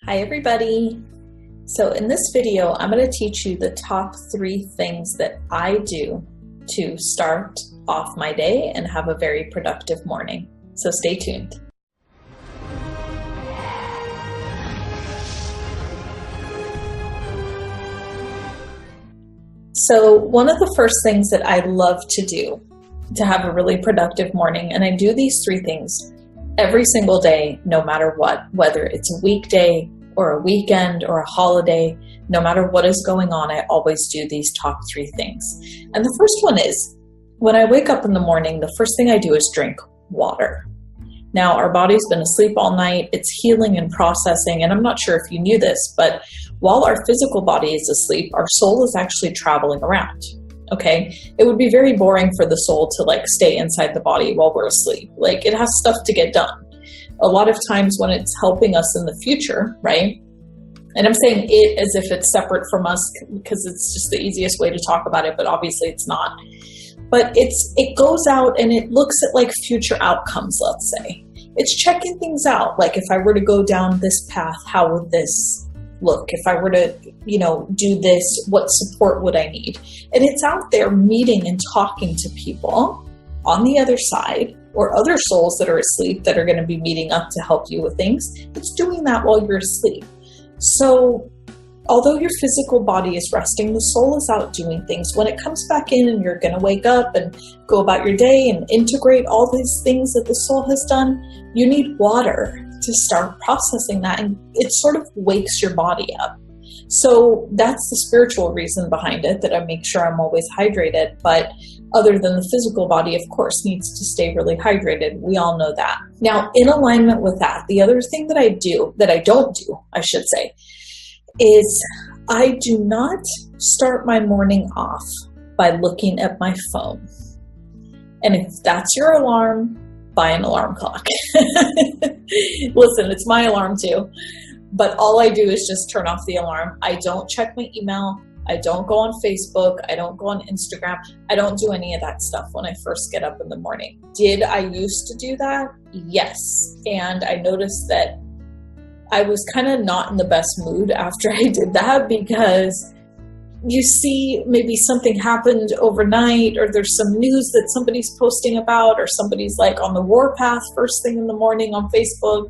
Hi everybody! So in this video, I'm going to teach you the top 3 things that I do to start off my day and have a very productive morning. So stay tuned. So one of the first things that I love to do to have a really productive morning, and I do these 3 things every single day, no matter what, whether it's a weekday or a weekend or a holiday, no matter what is going on, I always do these top 3 things. And the first one is, when I wake up in the morning, the first thing I do is drink water. Now, our body's been asleep all night, it's healing and processing, and I'm not sure if you knew this, but while our physical body is asleep, our soul is actually traveling around. Okay, it would be very boring for the soul to stay inside the body while we're asleep. It has stuff to get done. A lot of times when it's helping us in the future, right? And I'm saying it as if it's separate from us because it's just the easiest way to talk about it, but obviously it's not. But it goes out and it looks at future outcomes, let's say. It's checking things out. If I were to go down this path, how would this look? If I were to, do this, what support would I need? And it's out there meeting and talking to people on the other side or other souls that are asleep that are going to be meeting up to help you with things. It's doing that while you're asleep. So although your physical body is resting, the soul is out doing things. When it comes back in and you're going to wake up and go about your day and integrate all these things that the soul has done, you need water to start processing that, and it sort of wakes your body up. So that's the spiritual reason behind it, that I make sure I'm always hydrated. But other than the physical body, of course, needs to stay really hydrated. We all know that. Now, in alignment with that, the other thing that I don't do, I should say, is I do not start my morning off by looking at my phone. And if that's your alarm, buy an alarm clock. Listen, it's my alarm too. But all I do is just turn off the alarm. I don't check my email. I don't go on Facebook. I don't go on Instagram. I don't do any of that stuff when I first get up in the morning. Did I used to do that? Yes. And I noticed that I was kind of not in the best mood after I did that, because you see maybe something happened overnight, or there's some news that somebody's posting about, or somebody's on the warpath first thing in the morning on Facebook.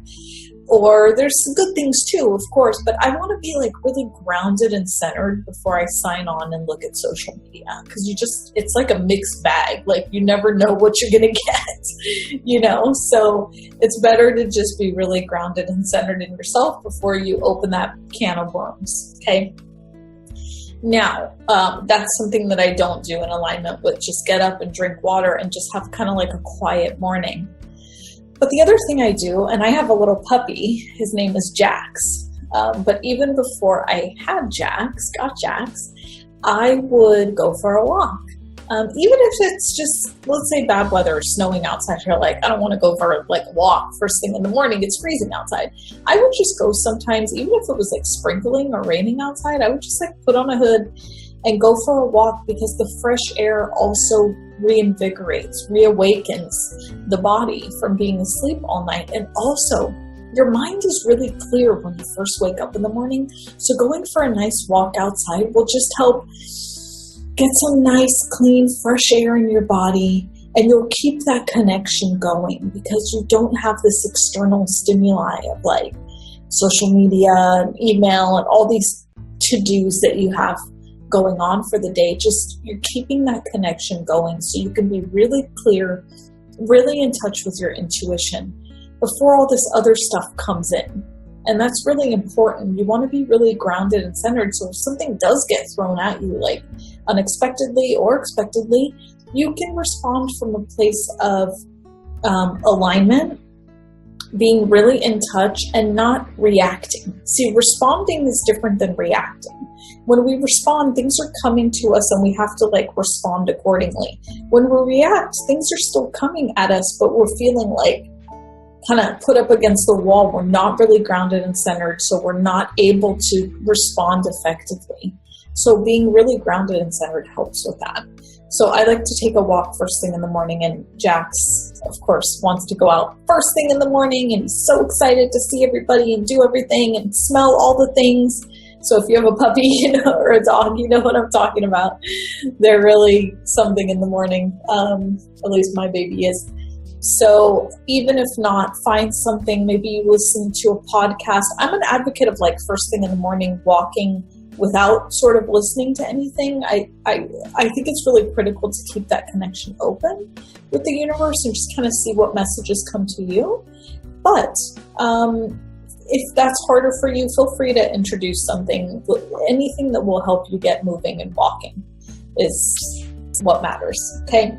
Or there's some good things too, of course, but I want to be really grounded and centered before I sign on and look at social media, because it's like a mixed bag. You never know what you're going to get, so it's better to just be really grounded and centered in yourself before you open that can of worms. Okay. Now, that's something that I don't do in alignment with just get up and drink water and just have kind of a quiet morning. But the other thing I do, and I have a little puppy, his name is Jax. But even before I had got Jax, I would go for a walk. Even if it's just, let's say, bad weather or snowing outside, you're I don't want to go for a walk first thing in the morning, it's freezing outside. I would just go sometimes, even if it was sprinkling or raining outside, I would just put on a hood and go for a walk, because the fresh air also reinvigorates, reawakens the body from being asleep all night. And also, your mind is really clear when you first wake up in the morning. So going for a nice walk outside will just help get some nice, clean, fresh air in your body. And you'll keep that connection going, because you don't have this external stimuli of social media and email and all these to-dos that you have going on for the day. Just you're keeping that connection going so you can be really clear, really in touch with your intuition before all this other stuff comes in. And that's really important. You want to be really grounded and centered, so if something does get thrown at you, unexpectedly or expectedly, you can respond from a place of alignment, being really in touch and not reacting. See, responding is different than reacting. When we respond, things are coming to us and we have to respond accordingly. When we react, things are still coming at us, but we're feeling kind of put up against the wall. We're not really grounded and centered, so we're not able to respond effectively. So being really grounded and centered helps with that. So I like to take a walk first thing in the morning, and Jax, of course, wants to go out first thing in the morning, and he's so excited to see everybody and do everything and smell all the things. So if you have a puppy, or a dog, you know what I'm talking about. They're really something in the morning. At least my baby is. So even if not, find something. Maybe you listen to a podcast. I'm an advocate of like first thing in the morning walking without sort of listening to anything. I think it's really critical to keep that connection open with the universe and just kind of see what messages come to you. But if that's harder for you, feel free to introduce something. Anything that will help you get moving and walking is what matters, okay?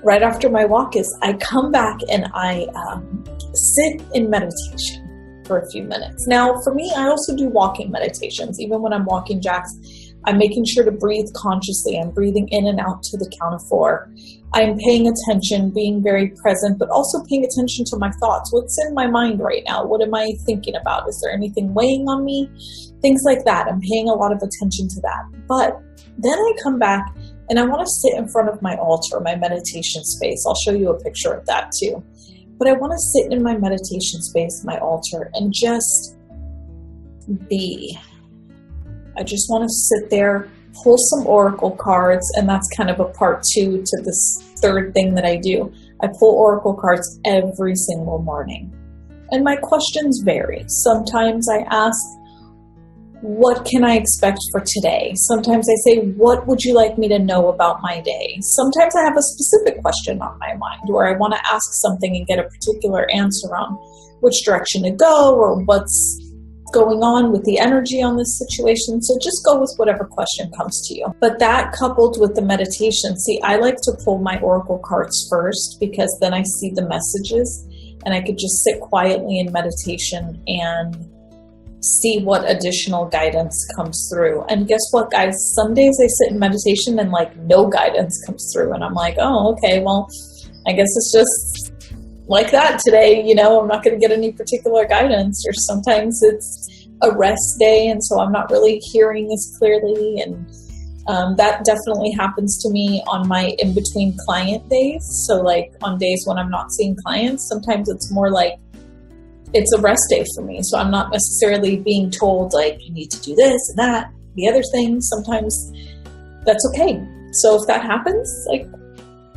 Right after my walk is I come back and I sit in meditation for a few minutes. Now, for me, I also do walking meditations. Even when I'm walking Jax, I'm making sure to breathe consciously. I'm breathing in and out to the count of 4. I'm paying attention, being very present, but also paying attention to my thoughts. What's in my mind right now? What am I thinking about? Is there anything weighing on me? Things like that. I'm paying a lot of attention to that. But then I come back and I want to sit in front of my altar, my meditation space. I'll show you a picture of that too. But I want to sit in my meditation space, my altar, and just be. I just want to sit there, pull some oracle cards, and that's kind of a part 2 to this third thing that I do. I pull oracle cards every single morning. And my questions vary. Sometimes I ask, what can I expect for today? Sometimes I say, what would you like me to know about my day? Sometimes I have a specific question on my mind where I want to ask something and get a particular answer on which direction to go or what's going on with the energy on this situation. So just go with whatever question comes to you. But that coupled with the meditation, see, I like to pull my oracle cards first because then I see the messages and I could just sit quietly in meditation and see what additional guidance comes through. And guess what, guys? Some days I sit in meditation and like no guidance comes through. And I'm like, oh, okay, well, I guess it's just like that today. I'm not going to get any particular guidance. Or sometimes it's a rest day. And so I'm not really hearing as clearly. And that definitely happens to me on my in-between client days. So like on days when I'm not seeing clients, sometimes it's more like it's a rest day for me. So I'm not necessarily being told like you need to do this and that, the other thing. Sometimes that's okay. So if that happens, like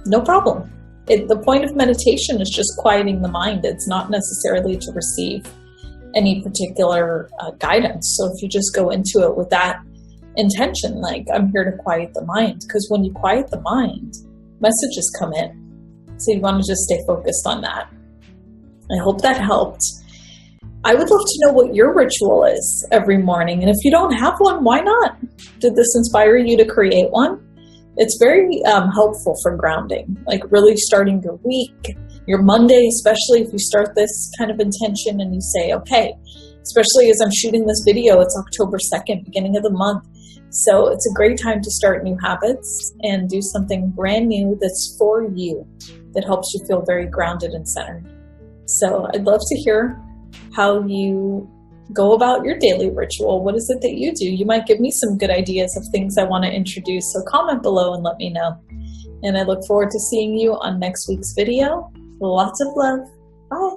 no problem. The point of meditation is just quieting the mind. It's not necessarily to receive any particular guidance. So if you just go into it with that intention, like I'm here to quiet the mind, because when you quiet the mind, messages come in. So you want to just stay focused on that. I hope that helped. I would love to know what your ritual is every morning. And if you don't have one, why not? Did this inspire you to create one? It's very helpful for grounding, like really starting your week, your Monday, especially if you start this kind of intention and you say, okay, especially as I'm shooting this video, it's October 2nd, beginning of the month. So it's a great time to start new habits and do something brand new that's for you, that helps you feel very grounded and centered. So I'd love to hear how you go about your daily ritual. What is it that you do? You might give me some good ideas of things I want to introduce. So comment below and let me know. And I look forward to seeing you on next week's video. Lots of love. Bye.